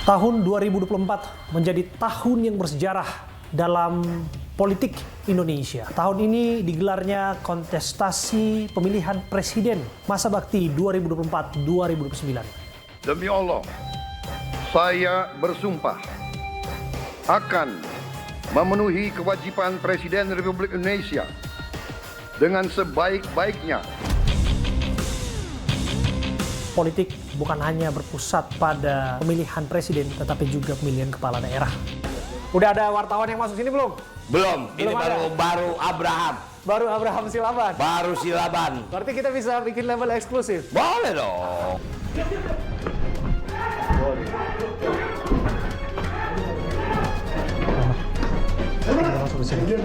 Tahun 2024 menjadi tahun yang bersejarah dalam politik Indonesia. Tahun ini digelarnya kontestasi pemilihan presiden masa bakti 2024-2029. Demi Allah, saya bersumpah akan memenuhi kewajiban Presiden Republik Indonesia dengan sebaik-baiknya. Politik bukan hanya berpusat pada pemilihan presiden, tetapi juga pemilihan kepala daerah. Udah ada wartawan yang masuk sini belum? Belum, ini baru Abraham. Baru Abraham Silaban. Baru Silaban. Berarti kita bisa bikin label eksklusif. Boleh dong. Masuk di sini.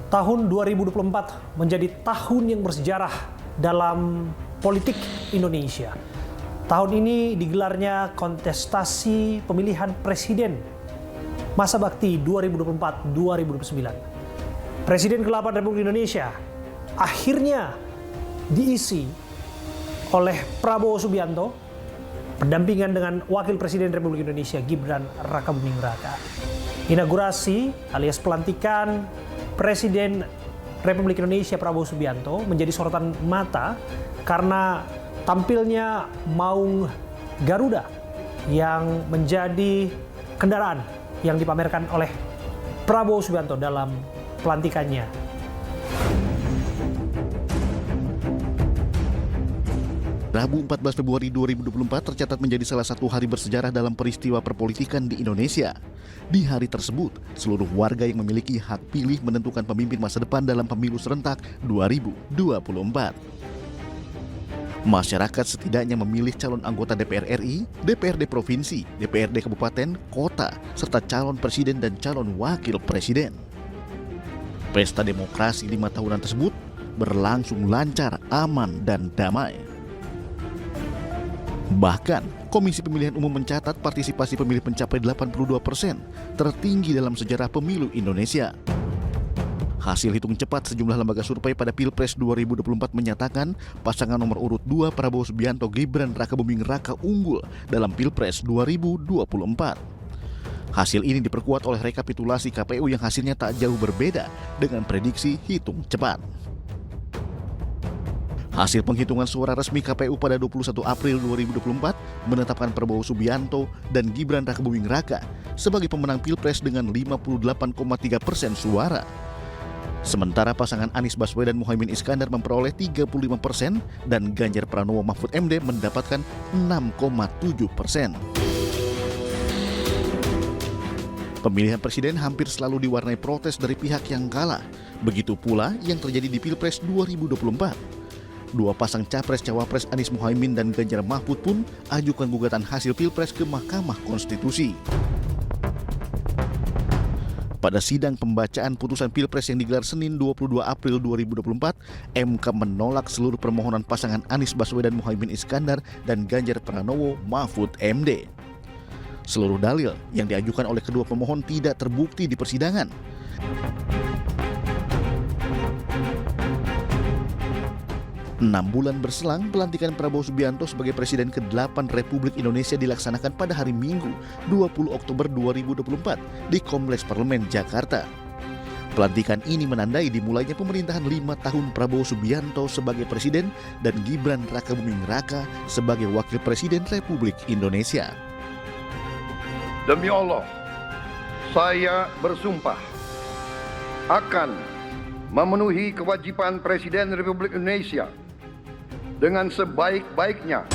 Tahun 2024 menjadi tahun yang bersejarah dalam politik Indonesia. Tahun ini digelarnya kontestasi pemilihan presiden masa bakti 2024-2029. Presiden ke-8 Republik Indonesia akhirnya diisi oleh Prabowo Subianto, berdampingan dengan Wakil Presiden Republik Indonesia Gibran Rakabuming Raka. Inaugurasi alias pelantikan Presiden Republik Indonesia Prabowo Subianto menjadi sorotan mata karena tampilnya maung Garuda yang menjadi kendaraan yang dipamerkan oleh Prabowo Subianto dalam pelantikannya. Rabu 14 Februari 2024 tercatat menjadi salah satu hari bersejarah dalam peristiwa perpolitikan di Indonesia. Di hari tersebut, seluruh warga yang memiliki hak pilih menentukan pemimpin masa depan dalam pemilu serentak 2024. Masyarakat setidaknya memilih calon anggota DPR RI, DPRD Provinsi, DPRD Kabupaten, Kota, serta calon presiden dan calon wakil presiden. Pesta demokrasi 5 tahunan tersebut berlangsung lancar, aman, dan damai. Bahkan, Komisi Pemilihan Umum mencatat partisipasi pemilih mencapai 82%, tertinggi dalam sejarah pemilu Indonesia. Hasil hitung cepat sejumlah lembaga survei pada Pilpres 2024 menyatakan pasangan nomor urut 2 Prabowo Subianto Gibran Rakabuming Raka unggul dalam Pilpres 2024. Hasil ini diperkuat oleh rekapitulasi KPU yang hasilnya tak jauh berbeda dengan prediksi hitung cepat. Hasil penghitungan suara resmi KPU pada 21 April 2024 menetapkan Prabowo Subianto dan Gibran Rakabuming Raka sebagai pemenang Pilpres dengan 58,3% suara. Sementara pasangan Anies Baswedan Muhaimin Iskandar memperoleh 35% dan Ganjar Pranowo Mahfud MD mendapatkan 6,7%. Pemilihan presiden hampir selalu diwarnai protes dari pihak yang kalah. Begitu pula yang terjadi di Pilpres 2024. Dua pasang Capres-Cawapres Anies Muhaimin dan Ganjar Mahfud pun ajukan gugatan hasil Pilpres ke Mahkamah Konstitusi. Pada sidang pembacaan putusan Pilpres yang digelar Senin 22 April 2024, MK menolak seluruh permohonan pasangan Anies Baswedan Muhaimin Iskandar dan Ganjar Pranowo Mahfud MD. Seluruh dalil yang diajukan oleh kedua pemohon tidak terbukti di persidangan. 6 bulan berselang, pelantikan Prabowo Subianto sebagai Presiden ke-8 Republik Indonesia dilaksanakan pada hari Minggu, 20 Oktober 2024 di Kompleks Parlemen, Jakarta. Pelantikan ini menandai dimulainya pemerintahan 5 tahun Prabowo Subianto sebagai Presiden dan Gibran Rakabuming Raka sebagai Wakil Presiden Republik Indonesia. Demi Allah, saya bersumpah akan memenuhi kewajiban Presiden Republik Indonesia dengan sebaik-baiknya.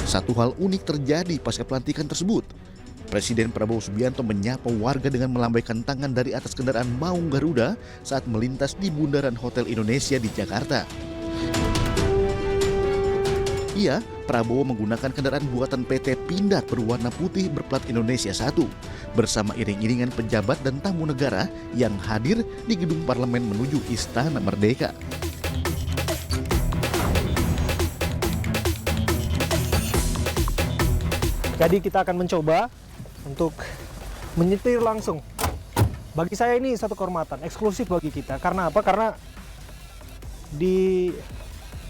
Satu hal unik terjadi pasca pelantikan tersebut. Presiden Prabowo Subianto menyapa warga dengan melambaikan tangan dari atas kendaraan maung Garuda saat melintas di Bundaran Hotel Indonesia di Jakarta. Ya, Prabowo menggunakan kendaraan buatan PT Pindad berwarna putih berplat Indonesia 1 bersama iring-iringan pejabat dan tamu negara yang hadir di gedung parlemen menuju Istana Merdeka. Jadi kita akan mencoba untuk menyetir langsung. Bagi saya ini satu kehormatan, eksklusif bagi kita. Karena apa? Karena di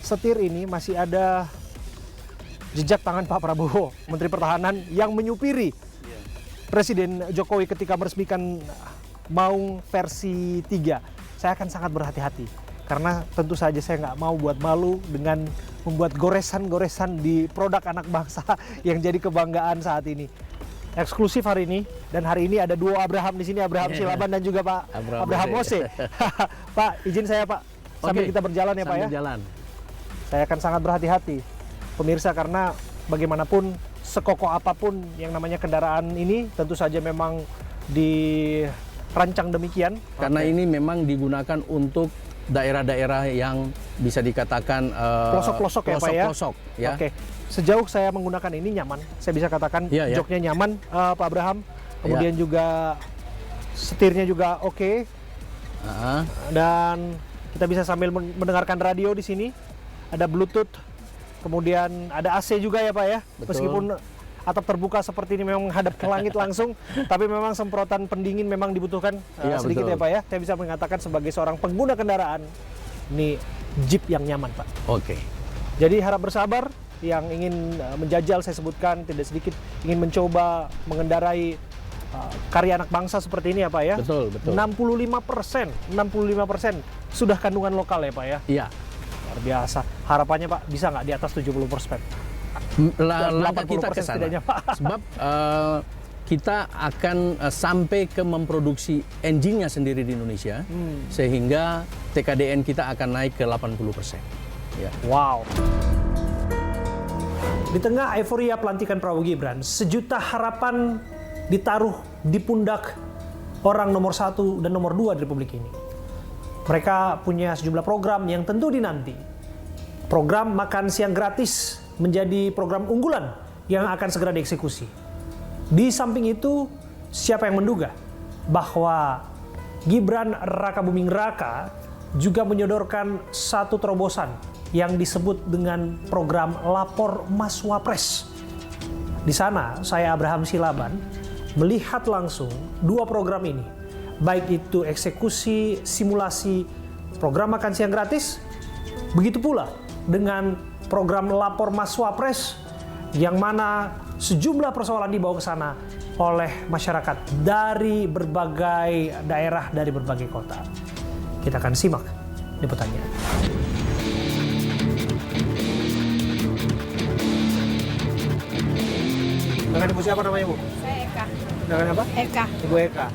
setir ini masih ada jejak tangan Pak Prabowo, Menteri Pertahanan, yang menyupiri Presiden Jokowi ketika meresmikan Maung versi 3. Saya akan sangat berhati-hati. Karena tentu saja saya nggak mau buat malu dengan membuat goresan-goresan di produk anak bangsa yang jadi kebanggaan saat ini. Eksklusif hari ini, dan hari ini ada duo Abraham di sini, Abraham Silaban dan juga Pak Abraham Mose. Pak, izin saya Pak, sambil kita berjalan ya Pak ya. Jalan. Saya akan sangat berhati-hati, pemirsa, karena bagaimanapun sekokoh apapun yang namanya kendaraan ini, tentu saja memang dirancang demikian. Karena ini memang digunakan untuk daerah-daerah yang bisa dikatakan pelosok-pelosok ya Pak ya. Pelosok ya. Oke. Sejauh saya menggunakan ini nyaman, saya bisa katakan joknya nyaman, Pak Abraham. Kemudian juga setirnya juga oke. Dan kita bisa sambil mendengarkan radio di sini. Ada Bluetooth, kemudian ada AC juga ya Pak ya. Betul. Meskipun atap terbuka seperti ini memang menghadap ke langit langsung, tapi memang semprotan pendingin memang dibutuhkan sedikit betul. ya Pak ya. Saya bisa mengatakan sebagai seorang pengguna kendaraan, ini Jeep yang nyaman Pak. Oke. Jadi harap bersabar, yang ingin menjajal saya sebutkan tidak sedikit ingin mencoba mengendarai karya anak bangsa seperti ini ya Pak ya. Betul, betul. 65% sudah kandungan lokal ya Pak ya. Iya. Luar biasa. Harapannya Pak bisa nggak di atas 70%? Langkah kita ke sana. Sebab kita akan sampai ke memproduksi engine-nya sendiri di Indonesia, sehingga TKDN kita akan naik ke 80%. Ya. Wow. Di tengah euforia pelantikan Prabowo Gibran, sejuta harapan ditaruh di pundak orang nomor 1 dan nomor 2 di Republik ini. Mereka punya sejumlah program yang tentu dinanti. Program makan siang gratis menjadi program unggulan yang akan segera dieksekusi. Di samping itu, siapa yang menduga bahwa Gibran Rakabuming Raka juga menyodorkan satu terobosan yang disebut dengan program Lapor Mas Wapres. Di sana, saya Abraham Silaban melihat langsung dua program ini, baik itu eksekusi, simulasi program makan siang gratis, begitu pula dengan program Lapor Mas Wapres, yang mana sejumlah persoalan dibawa ke sana oleh masyarakat dari berbagai daerah, dari berbagai kota. Kita akan simak liputannya. Dengan Ibu siapa namanya Bu? Saya Eka. Dengan apa? Eka. Ibu Eka.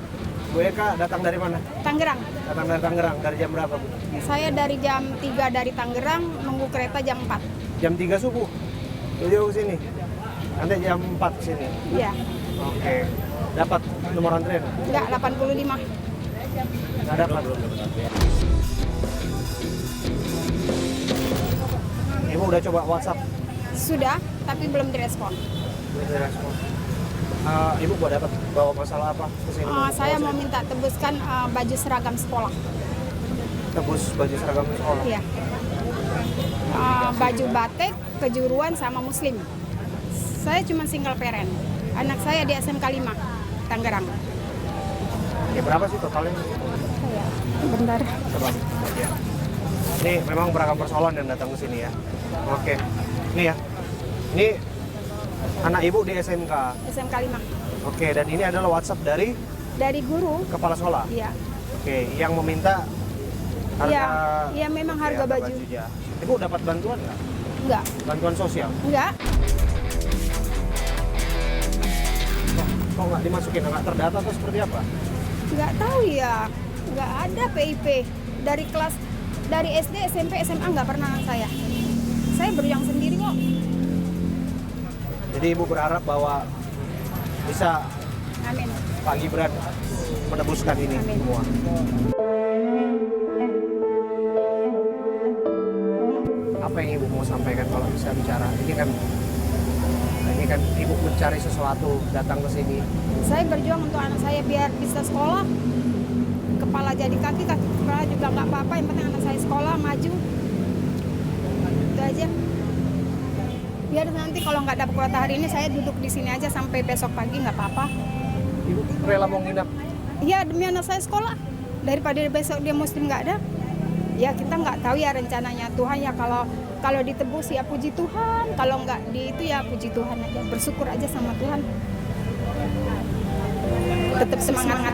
Ibu Eka datang dari mana? Tangerang. Datang dari Tangerang. Dari jam berapa Bu? Saya dari jam 3 dari Tangerang, nunggu kereta jam 4. Jam 3 subuh? Jauh ke sini? Nanti jam 4 ke sini? Iya. Oke. Dapat nomor antrian? Enggak, 85. Nggak dapat. Ibu udah coba WhatsApp? Sudah, tapi belum direspon. Belum direspon. Ibu buat dapat bawa masalah apa ke sini? Saya mau minta tebuskan baju seragam sekolah. Tebus baju seragam sekolah? Iya. Baju batik, kejuruan sama muslim. Saya cuma single parent. Anak saya di SMK 5, Tangerang. Ya, berapa sih totalnya? Bentar. Coba. Ya. Ini memang beragam persoalan yang datang ke sini ya. Oke. Ini ya. Ini anak ibu di SMK. SMK 5. Oke, dan ini adalah WhatsApp dari Dari guru. kepala sekolah. Iya. Oke, yang meminta harga. Iya, memang Oke, harga baju. bajunya. Ibu dapat bantuan nggak? Enggak. Bantuan sosial? Enggak. Kok nggak dimasukin? Nggak terdata atau seperti apa? Nggak tahu ya, nggak ada PIP dari kelas, dari SD, SMP, SMA nggak pernah saya. Saya berjuang sendiri kok. Jadi ibu berharap bahwa bisa Amin. Pak Gibran menebuskan ini Amin. semua. Apa yang Ibu mau sampaikan kalau bisa bicara? Ini kan Ibu mencari sesuatu, datang ke sini. Saya berjuang untuk anak saya biar bisa sekolah. Kepala jadi kaki kepala juga nggak apa-apa. Yang penting anak saya sekolah, maju. Itu aja. Biar nanti kalau nggak dapat kuota hari ini, saya duduk di sini aja sampai besok pagi, nggak apa-apa. Ibu rela mau nginap? Iya, demi anak saya sekolah. Daripada besok dia muslim nggak ada. Ya kita nggak tahu ya rencananya Tuhan ya, kalau ditebus ya puji Tuhan, kalau nggak di itu ya puji Tuhan aja, bersyukur aja sama Tuhan. Tetap semangat.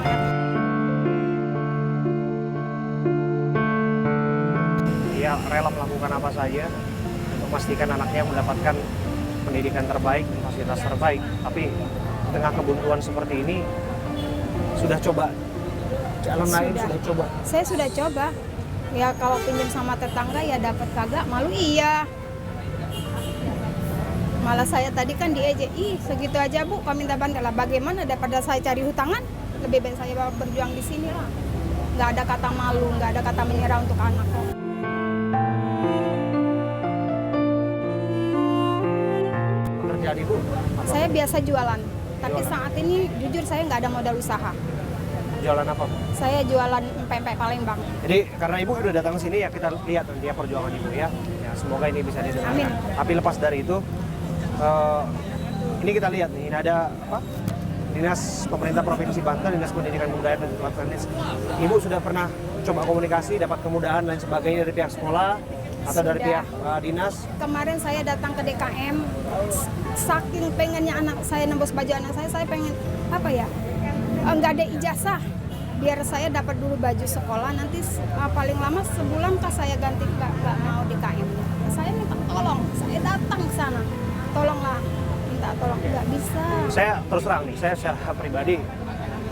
Dia rela melakukan apa saja untuk memastikan anaknya mendapatkan pendidikan terbaik, fasilitas terbaik. Tapi di tengah kebuntuan seperti ini, sudah coba jalan lain, sudah coba. Saya sudah coba. Ya kalau pinjam sama tetangga ya dapat kagak, malu iya. Malah saya tadi kan diejek, segitu aja Bu, kau minta bantuan lah. Bagaimana daripada saya cari hutangan, lebih baik saya berjuang di sini lah. Nggak ada kata malu, nggak ada kata menyerah untuk anak. Pekerjaan Ibu? Saya biasa jualan, tapi saat ini jujur saya nggak ada modal usaha. Jualan apa? Saya jualan pempek Palembang. Jadi karena Ibu udah datang ke sini ya, kita lihat dia perjuangan Ibu ya. Semoga ini bisa didengarkan. Amin. Tapi lepas dari itu, ini kita lihat nih, ini ada apa? Dinas Pemerintah Provinsi Banten, Dinas Pendidikan Budaya dan Tempat Teknis. Ibu sudah pernah coba komunikasi, dapat kemudahan dan sebagainya dari pihak sekolah atau dari pihak dinas? Kemarin saya datang ke DKM, saking pengennya anak saya nembus baju anak saya pengen apa ya? Nggak ada ijazah, biar saya dapat dulu baju sekolah, nanti paling lama sebulan kah saya ganti, nggak mau DKM. Saya minta tolong, saya datang ke sana, tolonglah, minta tolong, nggak bisa. Saya terus terang nih, saya secara pribadi,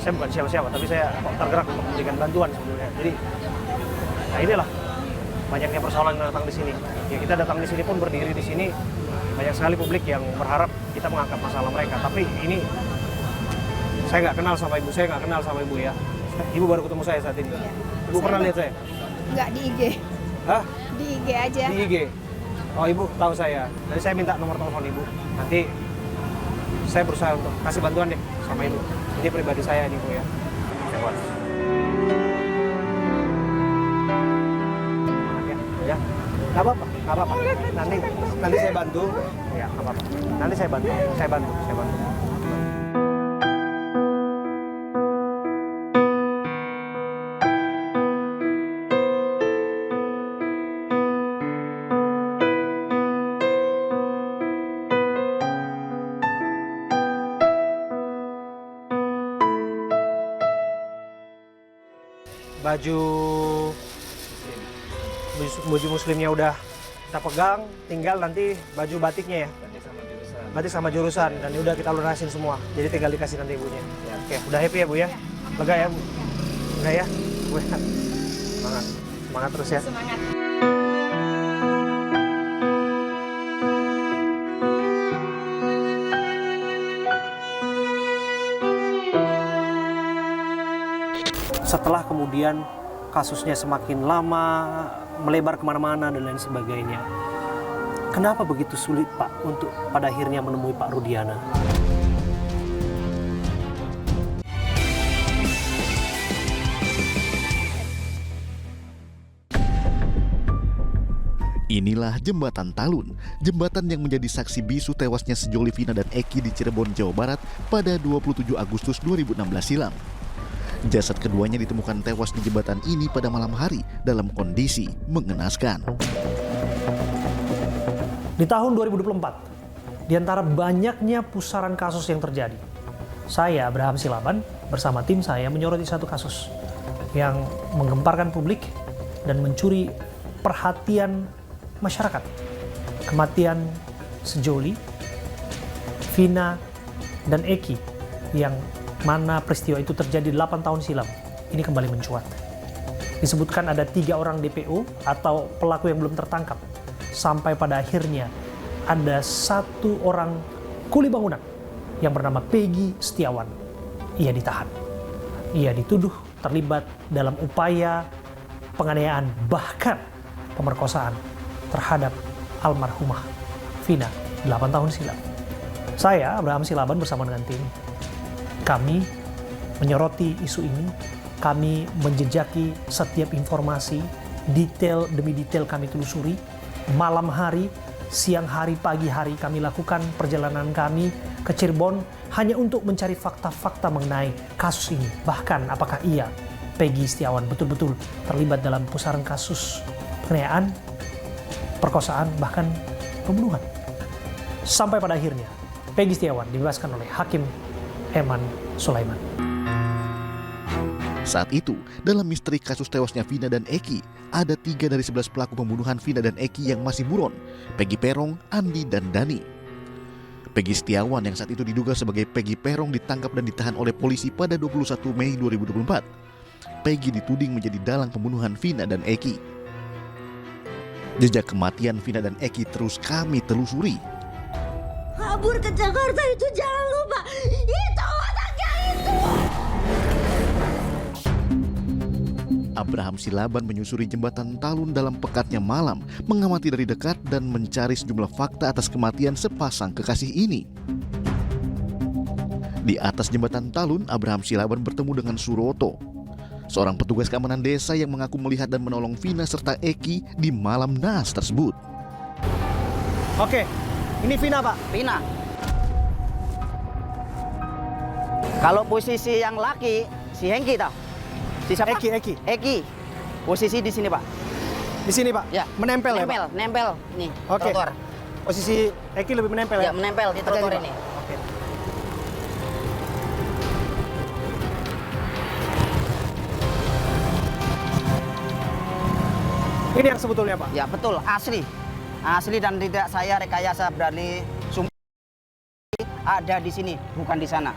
saya bukan siapa-siapa, tapi saya tergerak untuk memberikan bantuan sebetulnya. Jadi, nah inilah banyaknya persoalan yang datang di sini. Ya kita datang di sini pun berdiri di sini, banyak sekali publik yang berharap kita mengangkat masalah mereka. Tapi ini saya nggak kenal sama Ibu, saya nggak kenal sama Ibu ya. Ibu baru ketemu saya saat ini. Ibu pernah lihat saya? Nggak di IG. Hah? Di IG aja. Di IG? Oh Ibu tahu saya. Jadi saya minta nomor telepon Ibu. Nanti saya berusaha untuk kasih bantuan deh sama Ibu. Ini pribadi saya nih Bu ya. Ya, nggak apa-apa, nggak apa-apa. Nanti saya bantu. Ya, nggak apa-apa. Nanti saya bantu. Baju muslimnya udah kita pegang, tinggal nanti baju batiknya ya. Batik sama jurusan dan udah kita lunasin semua. Jadi tinggal dikasih nanti ibunya. Ya, oke, udah happy ya Bu ya? Lega ya Bu? Lega ya? Bu. Semangat terus ya. Semangat. Setelah kemudian kasusnya semakin lama, melebar kemana-mana dan lain sebagainya. Kenapa begitu sulit Pak untuk pada akhirnya menemui Pak Rudiana? Inilah Jembatan Talun, jembatan yang menjadi saksi bisu tewasnya sejoli Vina dan Eki di Cirebon, Jawa Barat pada 27 Agustus 2016 silam. Jasad keduanya ditemukan tewas di jembatan ini pada malam hari dalam kondisi mengenaskan. Di tahun 2024, di antara banyaknya pusaran kasus yang terjadi, saya, Abraham Silaban, bersama tim saya menyoroti satu kasus yang menggemparkan publik dan mencuri perhatian masyarakat. Kematian sejoli, Vina, dan Eki yang mana peristiwa itu terjadi 8 tahun silam, ini kembali mencuat. Disebutkan ada 3 orang DPO atau pelaku yang belum tertangkap, sampai pada akhirnya ada 1 orang kuli bangunan yang bernama Peggy Setiawan. Ia ditahan. Ia dituduh terlibat dalam upaya penganiayaan bahkan pemerkosaan terhadap almarhumah Vina 8 tahun silam. Saya, Abraham Silaban, bersama dengan tim, kami menyoroti isu ini, kami menjejaki setiap informasi, detail demi detail kami telusuri, malam hari, siang hari, pagi hari kami lakukan perjalanan kami ke Cirebon hanya untuk mencari fakta-fakta mengenai kasus ini. Bahkan apakah ia, Peggy Setiawan, betul-betul terlibat dalam pusaran kasus penganiayaan, perkosaan, bahkan pembunuhan. Sampai pada akhirnya, Peggy Setiawan dibebaskan oleh Hakim Eman Sulaiman. Saat itu, dalam misteri kasus tewasnya Vina dan Eki, ada 3 dari 11 pelaku pembunuhan Vina dan Eki yang masih buron: Peggy Perong, Andi, dan Dani. Peggy Setiawan yang saat itu diduga sebagai Peggy Perong ditangkap dan ditahan oleh polisi pada 21 Mei 2024. Peggy dituding menjadi dalang pembunuhan Vina dan Eki. Jejak kematian Vina dan Eki terus kami telusuri. Kabur ke Jakarta itu jangan lupa, itu otaknya itu. Abraham Silaban menyusuri jembatan Talun dalam pekatnya malam, mengamati dari dekat dan mencari sejumlah fakta atas kematian sepasang kekasih ini. Di atas jembatan Talun, Abraham Silaban bertemu dengan Suroto, seorang petugas keamanan desa yang mengaku melihat dan menolong Vina serta Eki di malam naas tersebut. Oke, ini Vina, Pak. Vina. Kalau posisi yang laki, si Hengki tau? Si siapa? Eki. Posisi di sini, Pak. Di sini, Pak? Ya. Menempel ya, Pak? Nempel. Nih, Oke. trotoar. Posisi Eki lebih menempel ya? Ya, menempel di trotoar Pak. ini. Oke. Ini yang sebetulnya, Pak? Ya, betul. Asli. Asli dan tidak saya rekayasa, berani sumpah ada di sini, bukan di sana.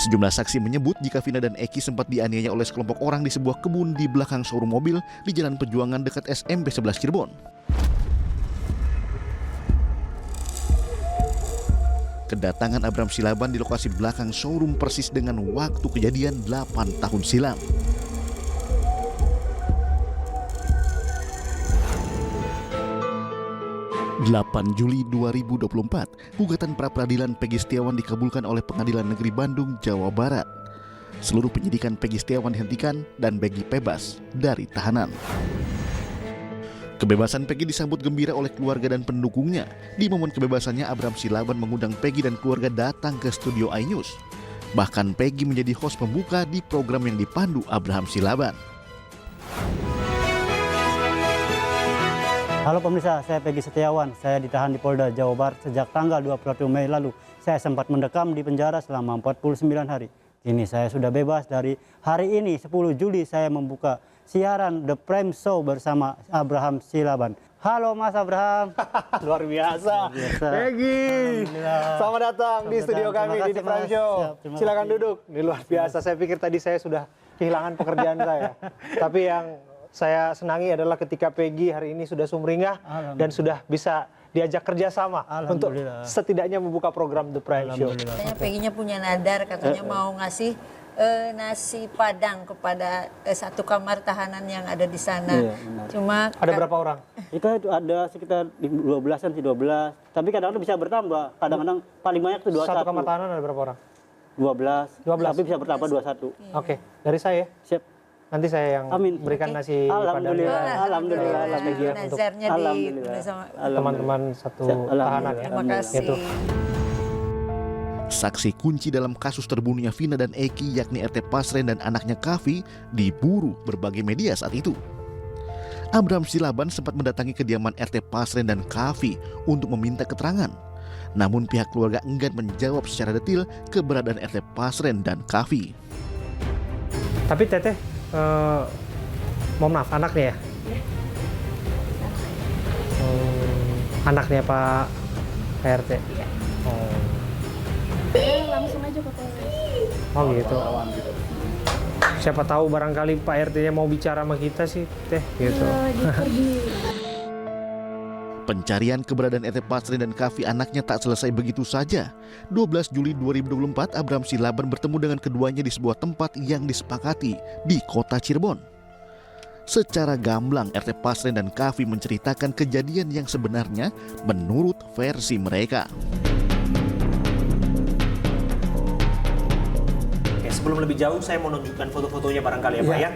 Sejumlah saksi menyebut jika Vina dan Eki sempat dianiaya oleh sekelompok orang di sebuah kebun di belakang showroom mobil di Jalan Perjuangan dekat SMP 11 Cirebon. Kedatangan Abraham Silaban di lokasi belakang showroom persis dengan waktu kejadian 8 tahun silam. Juli 2024, gugatan pra-peradilan Peggy Setiawan dikabulkan oleh Pengadilan Negeri Bandung, Jawa Barat. Seluruh penyidikan Peggy Setiawan dihentikan dan Peggy bebas dari tahanan. Kebebasan Peggy disambut gembira oleh keluarga dan pendukungnya. Di momen kebebasannya, Abraham Silaban mengundang Peggy dan keluarga datang ke studio iNews. Bahkan Peggy menjadi host pembuka di program yang dipandu Abraham Silaban. Halo pemirsa, saya Peggy Setiawan. Saya ditahan di Polda Jawa Barat sejak tanggal 21 Mei lalu. Saya sempat mendekam di penjara selama 49 hari. Kini saya sudah bebas. Dari hari ini, 10 Juli, saya membuka siaran The Prime Show bersama Abraham Silaban. Halo Mas Abraham. Luar biasa. Peggy, selamat datang di studio kami di The Prime Show. Silakan duduk. Ini luar biasa. Saya pikir tadi saya sudah kehilangan pekerjaan saya. Tapi yang saya senangi adalah ketika Peggy hari ini sudah sumringah dan sudah bisa diajak kerjasama untuk setidaknya membuka program The Prime Show. Katanya Peggy-nya punya nadar, katanya mau ngasih nasi padang kepada satu kamar tahanan yang ada di sana. Iya, Cuma Ada berapa orang? Itu ada sekitar 12-an sih, 12. Tapi kadang-kadang bisa bertambah. Kadang-kadang paling banyak itu 21. Satu kamar tahanan ada berapa orang? 12. 12. Tapi bisa bertambah 21. Oke, dari saya. Siap. Nanti saya yang berikan nasi padang Alhamdulillah. nazarnya Alhamdulillah. sama teman-teman satu tahanan ya. terima kasih. Gitu. Saksi kunci dalam kasus terbunuhnya Vina dan Eki, yakni RT Pasren dan anaknya Kavi, diburu berbagai media saat itu. Abraham Silaban sempat mendatangi kediaman RT Pasren dan Kavi untuk meminta keterangan. Namun pihak keluarga enggan menjawab secara detail keberadaan RT Pasren dan Kavi. Tapi Teteh, mohon maaf, anaknya ya? Anaknya Pak RT? Iya. Oh. Langsung aja ke Polres. Oh gitu. Siapa tahu barangkali Pak RT-nya mau bicara sama kita sih, Teh, gitu. Pencarian keberadaan RT Pasren dan Kavi anaknya tak selesai begitu saja. 12 Juli 2024, Abraham Silaban bertemu dengan keduanya di sebuah tempat yang disepakati di kota Cirebon. Secara gamblang, RT Pasren dan Kavi menceritakan kejadian yang sebenarnya menurut versi mereka. Oke, sebelum lebih jauh, saya mau nunjukkan foto-fotonya barangkali ya Pak ya.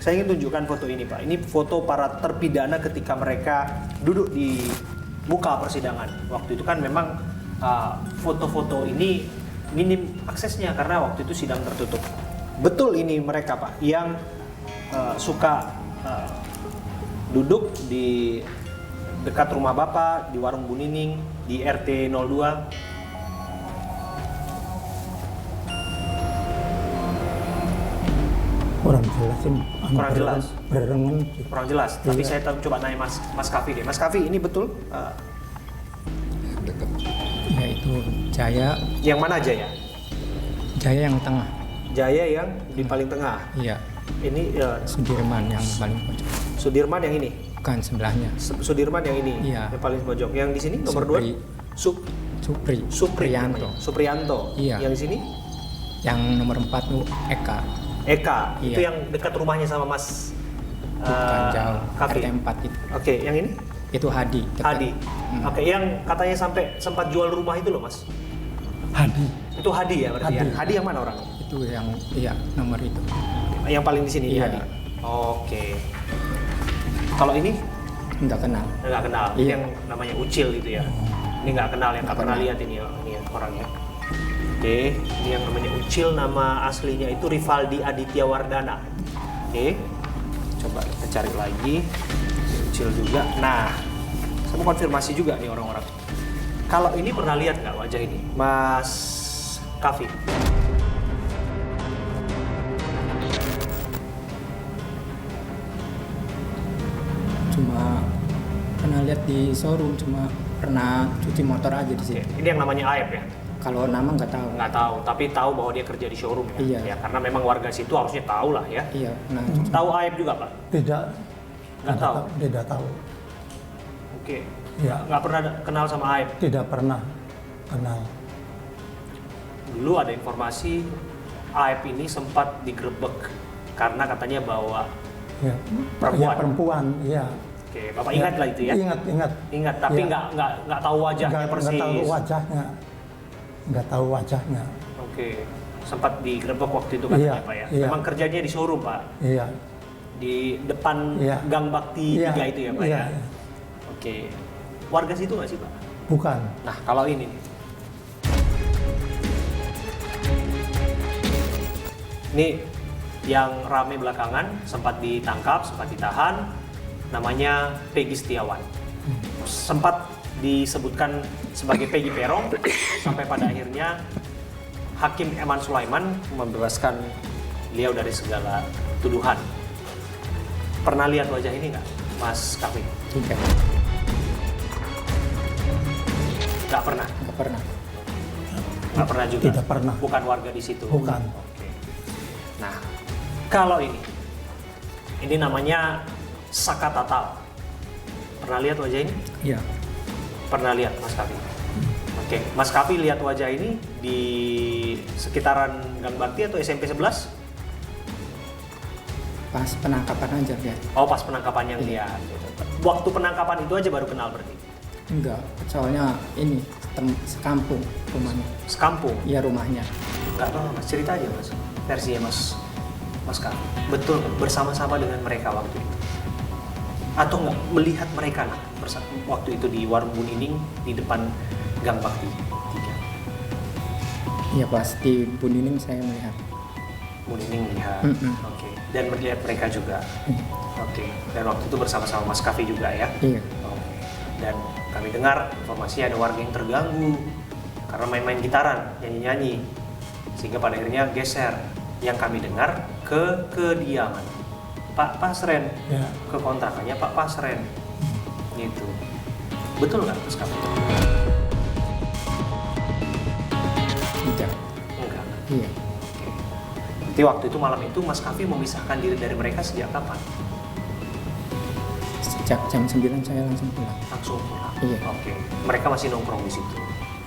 Saya ingin tunjukkan foto ini Pak. Ini foto para terpidana ketika mereka duduk di muka persidangan. Waktu itu kan memang foto-foto ini minim aksesnya karena waktu itu sidang tertutup. Betul ini mereka Pak yang suka duduk di dekat rumah Bapak di warung Bu Nining di RT 02. Kurang jelas. Kurang jelas. Tapi saya coba nanya Mas Kavi deh. Mas Kavi, ini betul? Ya itu Jaya. Yang mana Jaya? Jaya yang tengah. Jaya yang di paling tengah. Iya. Ini Sudirman yang paling pojok. Sudirman yang ini? Bukan, sebelahnya. Sudirman yang ini? Iya. Yang paling pojok. Yang di sini nomor 2? Supriyanto. Supriyanto. Iya. Yang di sini? Yang nomor 4 tuh Eka. Eka. Iya. Itu yang dekat rumahnya sama Mas Bukan jauh. Kavi. RT 4 itu. Oke, yang ini? Itu Hadi. Dekat. Hadi. Oke, yang katanya sampai sempat jual rumah itu loh Mas? Hadi. Itu Hadi ya berarti ya? Hadi yang mana orang? Itu yang nomor itu. Yang paling di sini Iya. Hadi. Oke. Kalau ini? Nggak kenal. Nggak kenal. Ini Iya. yang namanya Ucil itu ya. Ini nggak kenal, yang nggak pernah lihat ini orangnya. Oke, ini yang namanya Ucil, nama aslinya itu Rivaldi Aditya Wardana. Oke, coba kita cari lagi. Ucil juga. Nah, saya mau konfirmasi juga nih orang-orang. Kalau ini pernah lihat nggak wajah ini, Mas Kavi? Cuma pernah lihat di showroom, cuma pernah cuci motor aja di sini. Ini yang namanya Aep ya? Kalau nama nggak tahu. Nggak tahu, tapi tahu bahwa dia kerja di showroom ya? Iya. Ya, karena memang warga situ harusnya tahu lah ya? Iya. Nah, Tahu Aep juga Pak? Tidak. Nggak tahu? Tidak tahu. Oke. Ya. Nggak pernah kenal sama Aep? Tidak pernah kenal. Dulu ada informasi Aep ini sempat digerebek karena katanya bawa Ya. perempuan. Ya, perempuan. Ya. Oke, Bapak ingat lah itu ya? Ingat. Ingat, tapi Ya. nggak tahu wajahnya persis. Nggak tahu wajahnya. Nggak tahu wajahnya. Oke, sempat digerebek waktu itu katanya Iya, Pak ya? iya. Memang kerjanya di showroom Pak? Iya. Di depan Iya. Gang Bakti 3 itu ya Pak Iya. ya? Oke, warga situ nggak sih Pak? Bukan. Nah, kalau ini nih. Ini yang rame belakangan, sempat ditangkap, sempat ditahan, namanya Peggy Setiawan. Sempat disebutkan sebagai Peggy Perong, sampai pada akhirnya Hakim Eman Sulaiman membebaskan beliau dari segala tuduhan. Pernah lihat wajah ini nggak, Mas Kavi? tidak. Nggak pernah? Nggak pernah. Nggak pernah juga? Tidak pernah. Bukan warga di situ? Bukan. Oke. Nah, kalau ini namanya Saka Tatal. Pernah lihat wajah ini? Iya. Pernah lihat Mas Kavi? Oke, Mas Kavi lihat wajah ini di sekitaran Gang Bakti atau SMP 11? Pas penangkapan aja lihat. Oh, pas penangkapan yang lihat. Waktu penangkapan itu aja baru kenal berarti? Enggak, soalnya ini sekampung rumahnya. Sekampung? Iya, rumahnya. Enggak apa Mas, cerita aja Mas. Versinya Mas Kavi. Betul bersama-sama dengan mereka waktu itu? Atau nggak melihat mereka lah waktu itu di warung Bu Nining di depan Gang Bakti 3? Iya, pas di Bu Nining saya melihat. Bu Nining melihat. Mm-mm. Oke. Dan melihat mereka juga. Oke. Dan waktu itu bersama-sama Mas Kavi juga ya? Iya. Oke. Dan kami dengar informasi ada warga yang terganggu karena main-main gitaran, nyanyi-nyanyi, sehingga pada akhirnya geser. Yang kami dengar ke kediaman Pak Pasren, Ya. ke kontrakannya Pak Pasren, gitu. Betul nggak Mas Kavi? Tidak. Enggak. Iya. Oke. Jadi waktu itu malam itu Mas Kavi memisahkan diri dari mereka sejak kapan? Sejak jam 9 saya langsung pulang. Langsung pulang. Iya. Oke. Mereka masih nongkrong di situ.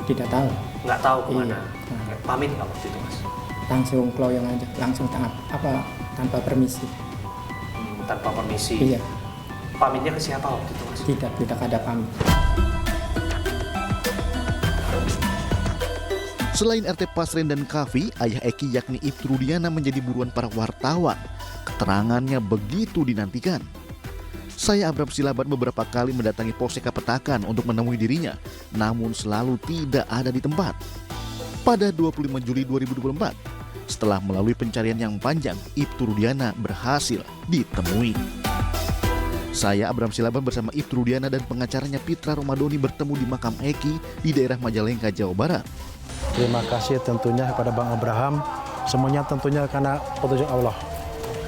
Tidak tahu. Nggak tahu kemana. Iya. Oke. Pamit nggak waktu itu Mas? Langsung keloyong aja, langsung tanpa permisi. tanpa permisi. Iya. Pamitnya ke siapa waktu itu, Mas? Tidak ada pamit. Selain RT Pasren dan Kavi, ayah Eki yakni Ibtu Rudiana menjadi buruan para wartawan. Keterangannya begitu dinantikan. Saya Abram Silaban beberapa kali mendatangi Polsek Kapetakan untuk menemui dirinya, namun selalu tidak ada di tempat. Pada 25 Juli 2024, setelah melalui pencarian yang panjang, Ibtu Rudiana berhasil ditemui. Saya Abram Silaban bersama Ibtu Rudiana dan pengacaranya Pitra Romadoni bertemu di makam Eki di daerah Majalengka, Jawa Barat. Terima kasih tentunya kepada Bang Abraham, semuanya tentunya karena petunjuk Allah.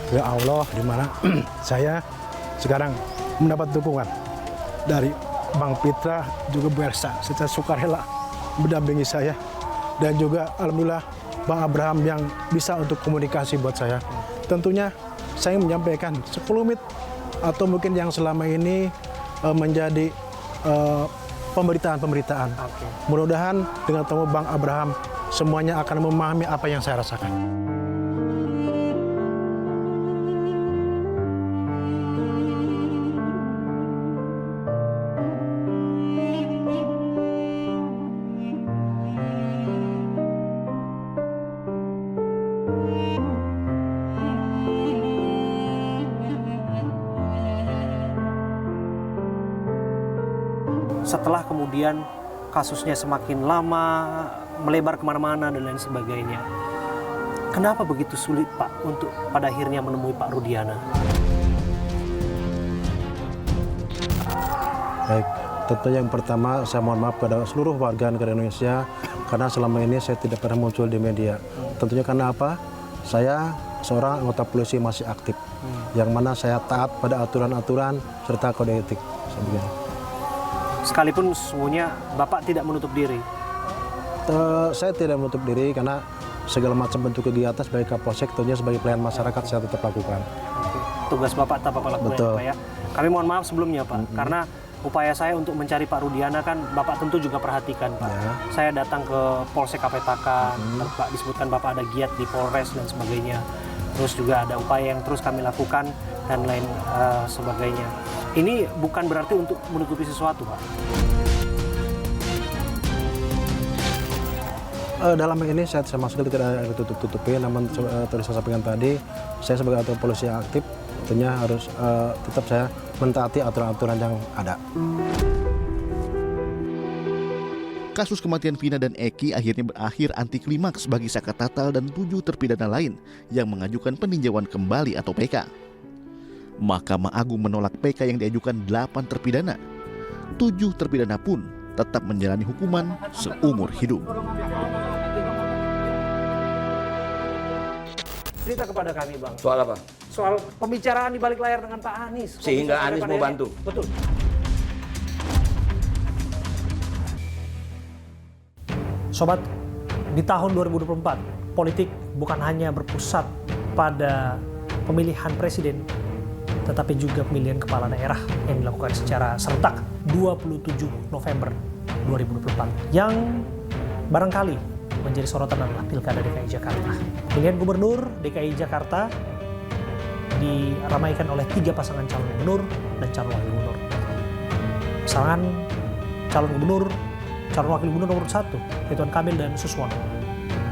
Ya Allah, di mana saya sekarang mendapat dukungan dari Bang Pitra, juga Bu Elsa secara sukarela mendampingi saya, dan juga alhamdulillah Bang Abraham yang bisa untuk komunikasi buat saya. Tentunya saya menyampaikan 10 menit atau mungkin yang selama ini menjadi pemberitaan. Mudah-mudahan dengan temu Bang Abraham semuanya akan memahami apa yang saya rasakan. Setelah kemudian kasusnya semakin lama, melebar kemana-mana dan lain sebagainya. Kenapa begitu sulit, Pak, untuk pada akhirnya menemui Pak Rudiana? Baik, tentu yang pertama saya mohon maaf kepada seluruh warga negara Indonesia karena selama ini saya tidak pernah muncul di media. Tentunya karena apa? Saya seorang anggota polisi masih aktif, yang mana saya taat pada aturan-aturan serta kode etik. Sekalipun sesungguhnya Bapak tidak menutup diri? Saya tidak menutup diri karena segala macam bentuk kegiatan sebagai Kapolsek, tentunya sebagai pelayan masyarakat saya tetap lakukan. Oke. Tugas Bapak tetap Bapak lakukan, ya, Pak, ya. Kami mohon maaf sebelumnya, Pak, karena upaya saya untuk mencari Pak Rudiana kan Bapak tentu juga perhatikan, Pak. Ya. Saya datang ke Polsek Kapetakan, Pak disebutkan Bapak ada giat di Polres dan sebagainya. Terus juga ada upaya yang terus kami lakukan dan lain sebagainya. Ini bukan berarti untuk menutupi sesuatu, Pak. Dalam ini saya sama sekali tidak ada tutup-tutupi, namun tadi saya sampaikan tadi, saya sebagai anggota polisi yang aktif, tentunya harus tetap saya mentaati aturan-aturan yang ada. Kasus kematian Vina dan Eki akhirnya berakhir anti klimaks bagi Saka Tatal dan 7 terpidana lain yang mengajukan peninjauan kembali atau PK. Mahkamah Agung menolak PK yang diajukan 8 terpidana. 7 terpidana pun tetap menjalani hukuman seumur hidup. Cerita kepada kami, Bang. Soal apa? Soal pembicaraan di balik layar dengan Pak Anies. Sehingga Anies mau bantu. Betul. Sobat, di tahun 2024, politik bukan hanya berpusat pada pemilihan presiden, tetapi juga pemilihan kepala daerah yang dilakukan secara serentak 27 November 2024. Yang barangkali menjadi sorotan adalah Pilkada DKI Jakarta. Pemilihan Gubernur DKI Jakarta diramaikan oleh 3 pasangan calon gubernur dan calon wakil gubernur. Pasangan calon gubernur, calon wakil gubernur nomor 1, Ridwan Kamil dan Suswono.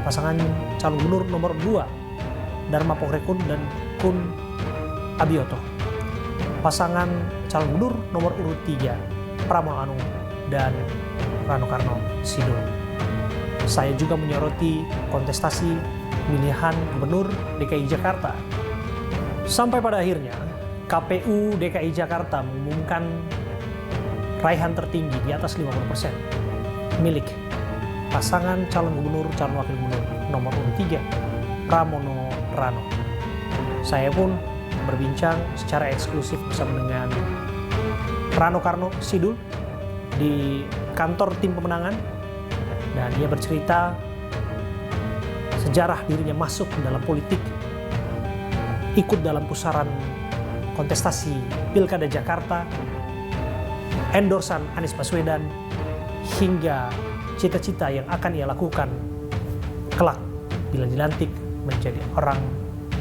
Pasangan calon gubernur nomor 2, Dharma Pongrekun dan Kun Abioto. Pasangan calon gubernur nomor urut 3, Pramono Anung dan Rano Karno Sidul. Saya juga menyoroti kontestasi pemilihan gubernur DKI Jakarta. Sampai pada akhirnya KPU DKI Jakarta mengumumkan raihan tertinggi di atas 50% milik pasangan calon gubernur, calon wakil gubernur nomor urut 3, Pramono Rano. Saya pun berbincang secara eksklusif bersama dengan Rano Karno Sidul di kantor tim pemenangan, dan dia bercerita sejarah dirinya masuk dalam politik, ikut dalam pusaran kontestasi Pilkada Jakarta, endorsan Anies Baswedan, hingga cita-cita yang akan ia lakukan kelak bila dilantik menjadi orang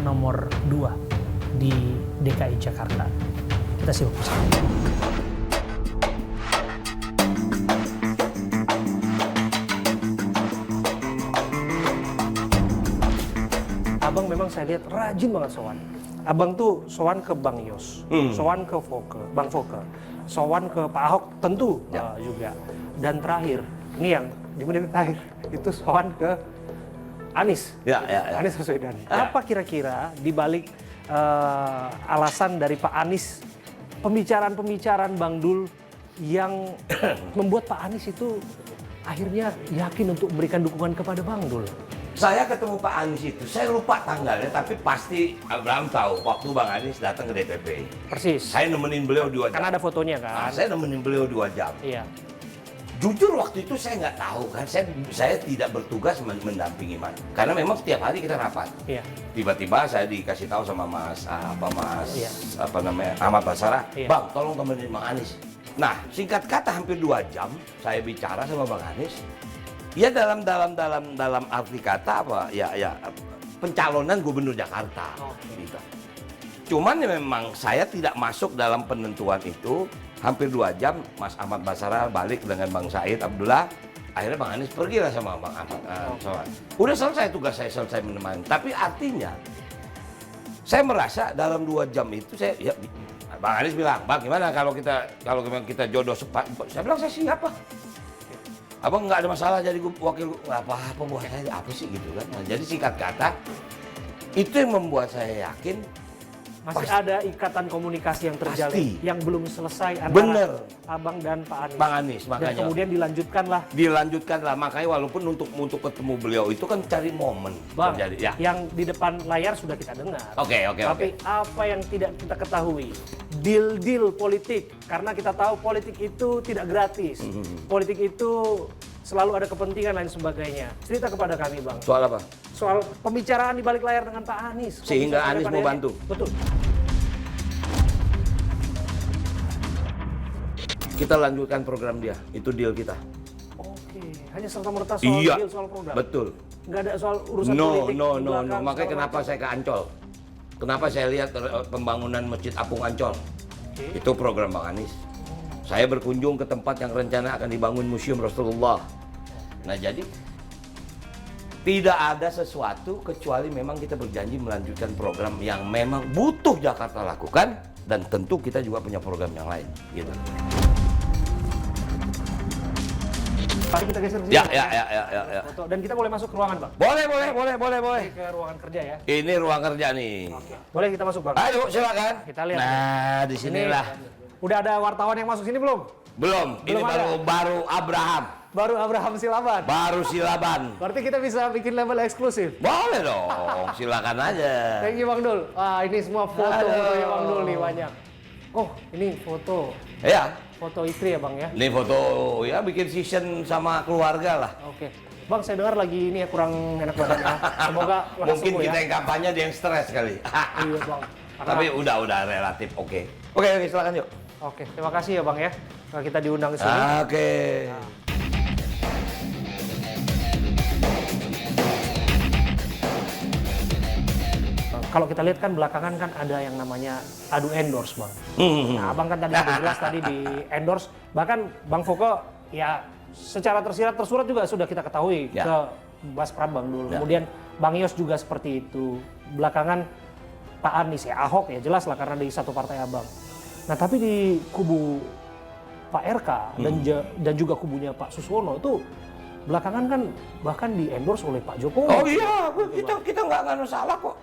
nomor 2 di DKI Jakarta. Kita simak bersama. Abang memang saya lihat rajin banget sowan. Abang tuh sowan ke Bang Yos, sowan ke Bang Foke, sowan ke Pak Ahok tentu juga. Dan terakhir, ini yang di menit terakhir, itu sowan ke Anies. Anies Baswedan. Apa kira-kira dibalik alasan dari Pak Anies, pembicaraan-pembicaraan Bang Dul yang membuat Pak Anies itu akhirnya yakin untuk memberikan dukungan kepada Bang Dul? Saya ketemu Pak Anies itu, saya lupa tanggalnya, tapi pasti Abraham tahu waktu Bang Anies datang ke DPP. Persis. Saya nemenin beliau 2 jam. Karena ada fotonya kan? Nah, saya nemenin beliau 2 jam. Iya. Jujur waktu itu saya nggak tahu kan, saya tidak bertugas mendampingi Mas. Karena memang setiap hari kita rapat. Iya. Tiba-tiba saya dikasih tahu sama Ahmad Basarah, Bang, tolong temenin Bang Anies. Nah, singkat kata hampir 2 jam saya bicara sama Bang Anies. Ya dalam arti kata apa? Ya pencalonan Gubernur Jakarta. Gitu. Cuman ya memang saya tidak masuk dalam penentuan itu. Hampir 2 jam Mas Ahmad Basarah balik dengan Bang Said Abdullah. Akhirnya Bang Anies pergilah sama Bang Ahmad. Udah selesai tugas saya, selesai menemani. Tapi artinya saya merasa dalam 2 jam itu Bang Anies bilang, Bang gimana kalau kita jodoh saya bilang saya siapa? Abang nggak ada masalah jadi wakil, nggak apa-apa buat saya, apa sih gitu kan. Nah, jadi singkat kata, itu yang membuat saya yakin masih ada ikatan komunikasi yang terjalin, yang belum selesai antara Abang dan Pak Anies. Bang Anies, makanya. Dan kemudian dilanjutkanlah, makanya walaupun untuk ketemu beliau itu kan cari momen. Bang, terjadi. Ya. Yang di depan layar sudah kita dengar. Oke. Tapi apa yang tidak kita ketahui? Deal politik, karena kita tahu politik itu tidak gratis. Politik itu selalu ada kepentingan lain sebagainya. Cerita kepada kami, Bang. Soal apa? Soal pembicaraan di balik layar dengan Pak Anies. Sehingga Anies mau bantu. Betul. Kita lanjutkan program dia, itu deal kita. Oke, hanya serta-merta soal deal, soal program. Betul. Nggak ada soal urusan politik. No. Makanya kenapa saya ke Ancol? Kenapa saya lihat pembangunan Masjid Apung Ancol? Itu program Bang Anies. Saya berkunjung ke tempat yang rencana akan dibangun Museum Rasulullah. Nah jadi tidak ada sesuatu kecuali memang kita berjanji melanjutkan program yang memang butuh Jakarta lakukan, dan tentu kita juga punya program yang lain. Gitu. Mari kita geser ke sini. Ya. Dan kita boleh masuk ke ruangan, Bang? Boleh. Ini ke ruangan kerja ya? Ini ruang kerja nih. Oke. Boleh kita masuk, Bang? Ayo, silakan. Kita lihat. Nah, di sinilah. Udah ada wartawan yang masuk sini belum? Belum. Ini baru Abraham. Baru Abraham Silaban. Baru Silaban. Berarti kita bisa bikin level eksklusif. Boleh dong, silakan aja. Thank you, Bang Dul. Wah, ini semua foto-fotonya Bang Dul nih banyak. Oh, ini foto. Iya. Foto istri ya, Bang ya? Ini foto ya bikin season sama keluarga lah. Oke. Bang, saya dengar lagi ini ya kurang enak badannya. Semoga mungkin sembuh, kita ya. yang kampanye dia yang stres kali. Iya, Bang. Tapi udah relatif oke. Oke, silakan yuk. Oke, terima kasih ya, Bang ya. Kita diundang ke sini. Oke. Nah. Kalau kita lihat kan belakangan kan ada yang namanya adu endorse, Bang. Nah, Abang kan tadi jelas tadi di endorse, bahkan Bang Foke ya secara tersurat juga sudah kita ketahui ke Bas Prambang dulu. Kemudian Bang Yos juga seperti itu. Belakangan Pak Anies ya, Ahok ya jelas lah karena di satu partai Abang. Nah, tapi di kubu Pak RK dan juga kubunya Pak Suswono itu belakangan kan bahkan di endorse oleh Pak Jokowi. Oh iya, kita nggak salah kok.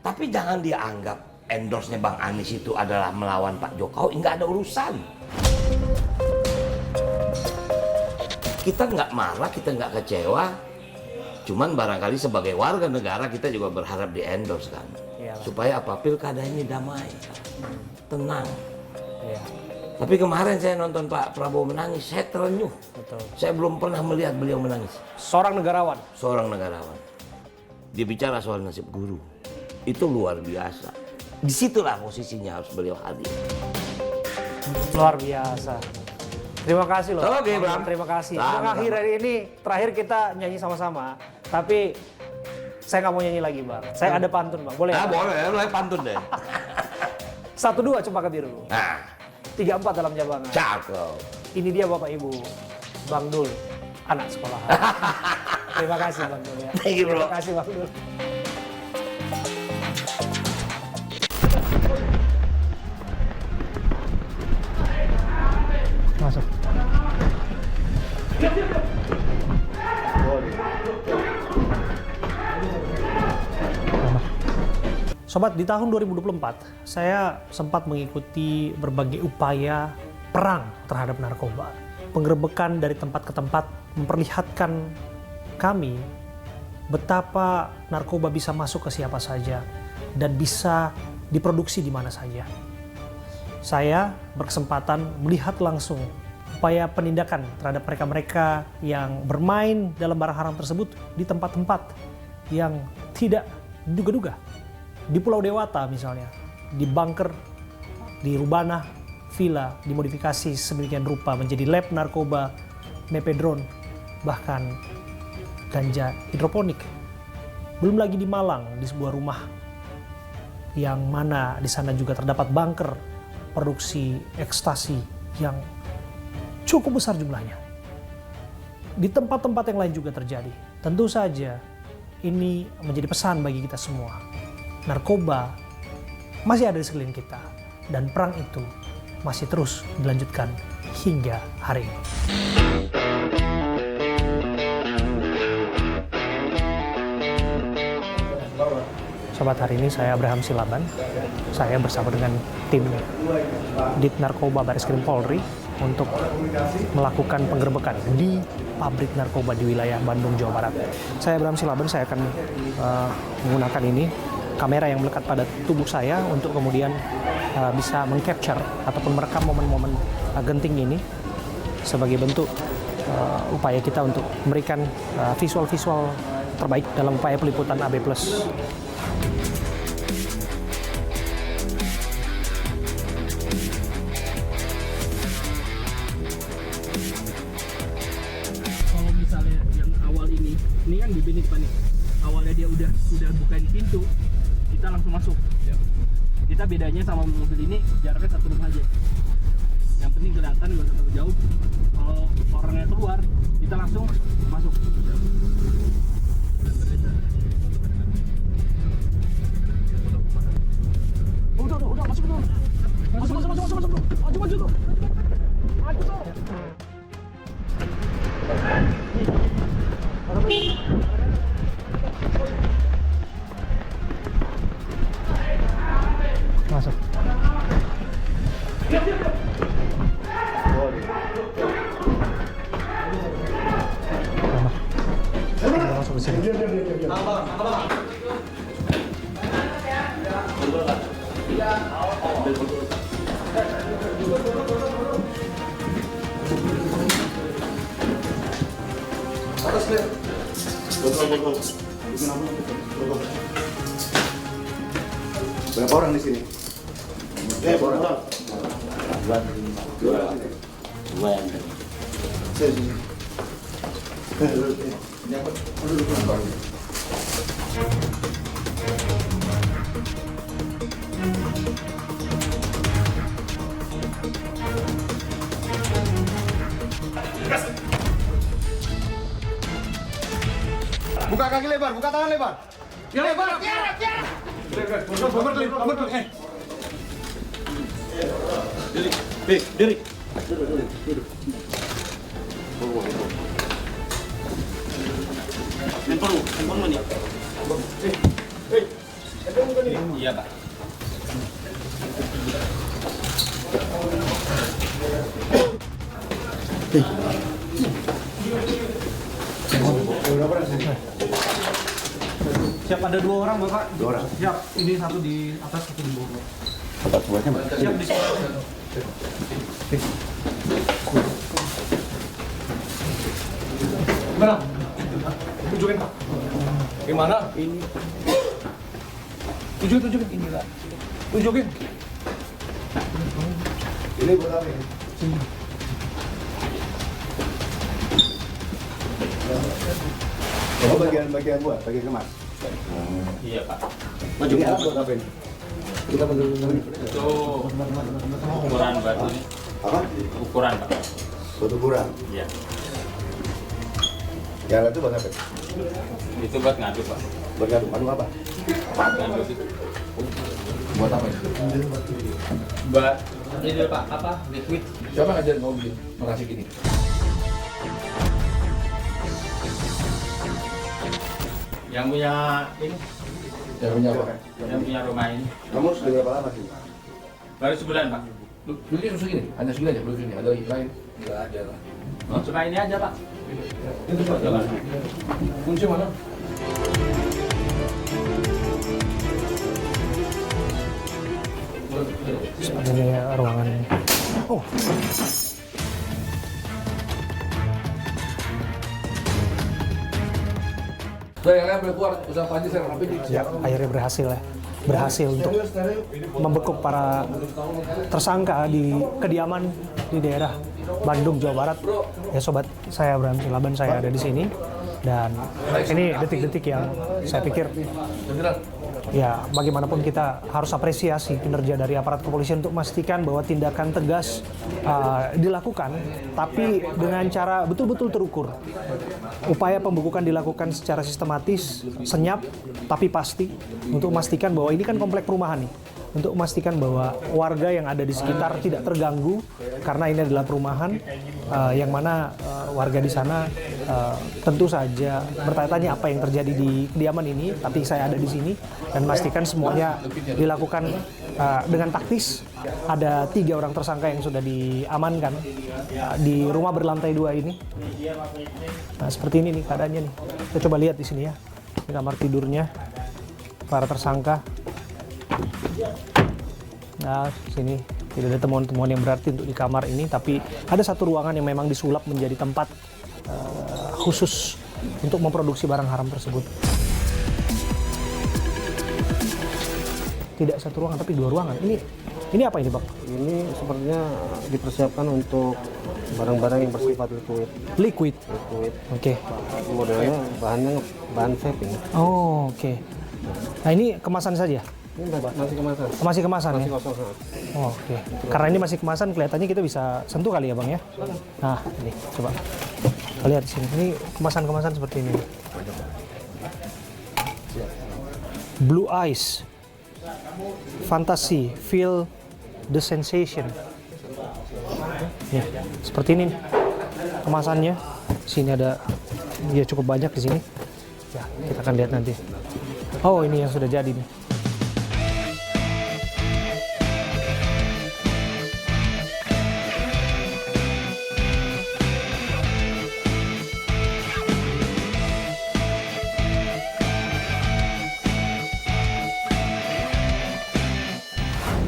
Tapi jangan dianggap endorse-nya Bang Anies itu adalah melawan Pak Jokowi, nggak ada urusan. Kita nggak marah, kita nggak kecewa. Cuman barangkali sebagai warga negara kita juga berharap di endorse kan. Iyalah. Supaya apa? Pilkada ini damai, tenang. Iya. Tapi kemarin saya nonton Pak Prabowo menangis, saya terenyuh. Betul. Saya belum pernah melihat beliau menangis. Seorang negarawan. Dia bicara soal nasib guru. Itu luar biasa. Disitulah posisinya harus beliau hadir. Luar biasa. Terima kasih loh. Oke, Bang. Terima kasih. Akhir hari ini terakhir kita nyanyi sama-sama. Tapi saya nggak mau nyanyi lagi, Bang. Saya ada pantun, Bang. Boleh? Boleh pantun deh. 1-2 Cempaka Biru. Nah, 3-4 dalam Jambangan. cakep. Ini dia Bapak Ibu, Bang Dul, anak sekolah. Terima kasih Bang Dul ya. Thank you, bro. Terima kasih Bang Dul. Masuk. Sobat, di tahun 2024 saya sempat mengikuti berbagai upaya perang terhadap narkoba. Penggerebekan dari tempat ke tempat memperlihatkan kami betapa narkoba bisa masuk ke siapa saja dan bisa diproduksi di mana saja. Saya berkesempatan melihat langsung upaya penindakan terhadap mereka-mereka yang bermain dalam barang haram tersebut di tempat-tempat yang tidak diduga-duga. Di Pulau Dewata misalnya, di bunker, di Rubana, villa dimodifikasi sedemikian rupa menjadi lab narkoba, mepedron, bahkan ganja hidroponik. Belum lagi di Malang, di sebuah rumah yang mana di sana juga terdapat bunker produksi ekstasi yang cukup besar jumlahnya. Di tempat-tempat yang lain juga terjadi. Tentu saja ini menjadi pesan bagi kita semua. Narkoba masih ada di sekeliling kita dan perang itu masih terus dilanjutkan hingga hari ini. Sobat, hari ini saya Abraham Silaban. Saya bersama dengan tim Dit Narkoba Bareskrim Polri untuk melakukan penggerebekan di pabrik narkoba di wilayah Bandung, Jawa Barat. Saya Abraham Silaban, saya akan menggunakan ini kamera yang melekat pada tubuh saya untuk kemudian bisa mengcapture ataupun merekam momen-momen genting ini sebagai bentuk upaya kita untuk memberikan visual-visual terbaik dalam upaya peliputan AB+. Kalau misalnya yang awal ini kan di Binit Pak nih. Awalnya dia udah bukain pintu, kita langsung masuk. Kita bedanya sama mobil ini jaraknya 1 rumah aja. Yang penting kelihatan nggak usah terlalu jauh. Kalau orangnya keluar, kita langsung masuk. Udah masuk dulu. Masuk. Maju tuh. Masuk. Masuk ke sini. Berapa orang di sini? Berapa orang? Dua. Buka kaki lebar, buka tangan lebar. Lebar. Diri. Handphone mana? Iya, Pak. Siap, ada 2 orang Bapak. 2 orang. Siap, ini satu di atas, satu di bawah. Tempat semuanya Pak. Siap di sini. Gimana? Tunjukin Pak. Gimana? Ini. Tunjukin ini Pak. Tunjukin. Ini buat apa ini? Sini. Oh, bagian buat, bagian kemas. Iya, Pak. Ini alat buat apa ini? Kita bentuk Itu ukuran batu. apa? Ukuran Pak. Batu ukuran. Iya. Yang itu buat apa? Itu buat ngaduk Pak. Buat ngaduk. Ngaduk apa? Ngaduk itu. Buat apa? Buat ini Pak, apa? Liquid. Siapa ngajarin kamu bikin merasik ini? Yang punya ini. Yang punya apa? Yang punya rumah ini. Kamu sudah berapa lama sih? Baru sebulan Pak. Dulu susu gini, hanya segini aja, belum segini. Ada lagi lain? Enggak ada lah. Cuma ini aja Pak. Itu Pak, jalan. Kunci mana? Ini ruangan. Oh. Udah yang lain boleh keluar, usaha Panji saya rapi. Ya, akhirnya berhasil ya. Berhasil untuk membekuk para tersangka di kediaman di daerah Bandung, Jawa Barat. Ya sobat, saya Abraham Silaban, saya ada di sini. Dan ini detik-detik yang saya pikir ya bagaimanapun kita harus apresiasi kinerja dari aparat kepolisian untuk memastikan bahwa tindakan tegas dilakukan, tapi dengan cara betul-betul terukur. Upaya pembukukan dilakukan secara sistematis, senyap, tapi pasti untuk memastikan bahwa ini kan komplek perumahan nih. Untuk memastikan bahwa warga yang ada di sekitar tidak terganggu karena ini adalah perumahan yang mana warga di sana tentu saja bertanya-tanya apa yang terjadi di kediaman ini, tapi saya ada di sini dan memastikan semuanya dilakukan dengan taktis. Ada 3 orang tersangka yang sudah diamankan di rumah berlantai 2 ini. Nah, seperti ini nih keadaannya nih. Kita coba lihat di sini ya. Di kamar tidurnya para tersangka. Nah, sini tidak ada temuan-temuan yang berarti untuk di kamar ini, tapi ada satu ruangan yang memang disulap menjadi tempat khusus untuk memproduksi barang haram tersebut. Tidak satu ruangan, tapi 2 ruangan. Ini apa ini, Bang? Ini sepertinya dipersiapkan untuk barang-barang yang bersifat liquid. Liquid. Oke. Modelnya bahan vape ini. Oh, oke. Nah, ini kemasan saja. Ini masih kemasan. Masih kemasan masih ya? kosong. Oh, oke. Karena ini masih kemasan, kelihatannya kita bisa sentuh kali ya, Bang ya? Nah, ini coba. Kita lihat di sini. Ini kemasan-kemasan seperti ini. Blue Eyes. Fantasy. Feel the sensation. Ya, seperti ini kemasannya. Sini ada, ya cukup banyak di sini. Ya, kita akan lihat nanti. Oh, ini yang sudah jadi nih.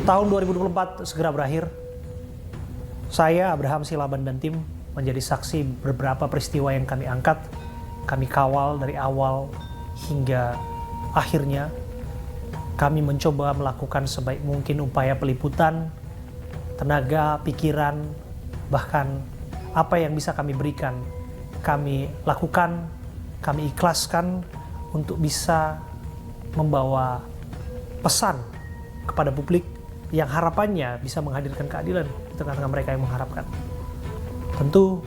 Tahun 2024 segera berakhir. Saya, Abraham Silaban dan tim menjadi saksi beberapa peristiwa yang kami angkat, kami kawal dari awal hingga akhirnya. Kami mencoba melakukan sebaik mungkin upaya peliputan, tenaga, pikiran, bahkan apa yang bisa kami berikan, kami lakukan, kami ikhlaskan untuk bisa membawa pesan kepada publik yang harapannya bisa menghadirkan keadilan di tengah-tengah mereka yang mengharapkan. Tentu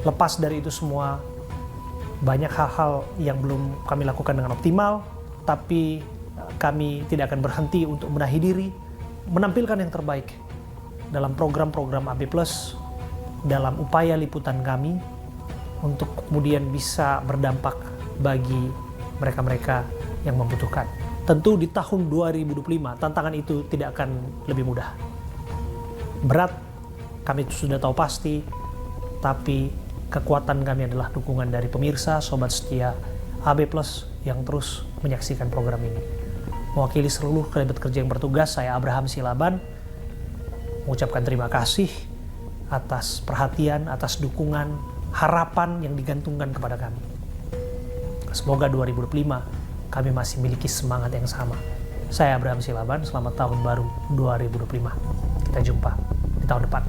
lepas dari itu semua, banyak hal-hal yang belum kami lakukan dengan optimal, tapi kami tidak akan berhenti untuk menahi diri, menampilkan yang terbaik dalam program-program AB+, dalam upaya liputan kami untuk kemudian bisa berdampak bagi mereka-mereka yang membutuhkan. Tentu di tahun 2025 tantangan itu tidak akan lebih mudah. Berat, kami sudah tahu pasti, tapi kekuatan kami adalah dukungan dari pemirsa, sobat setia AB+ yang terus menyaksikan program ini. Mewakili seluruh kerabat kerja yang bertugas, saya Abraham Silaban mengucapkan terima kasih atas perhatian, atas dukungan, harapan yang digantungkan kepada kami. Semoga 2025 kami masih memiliki semangat yang sama. Saya Abraham Silaban, selamat tahun baru 2025. Kita jumpa di tahun depan.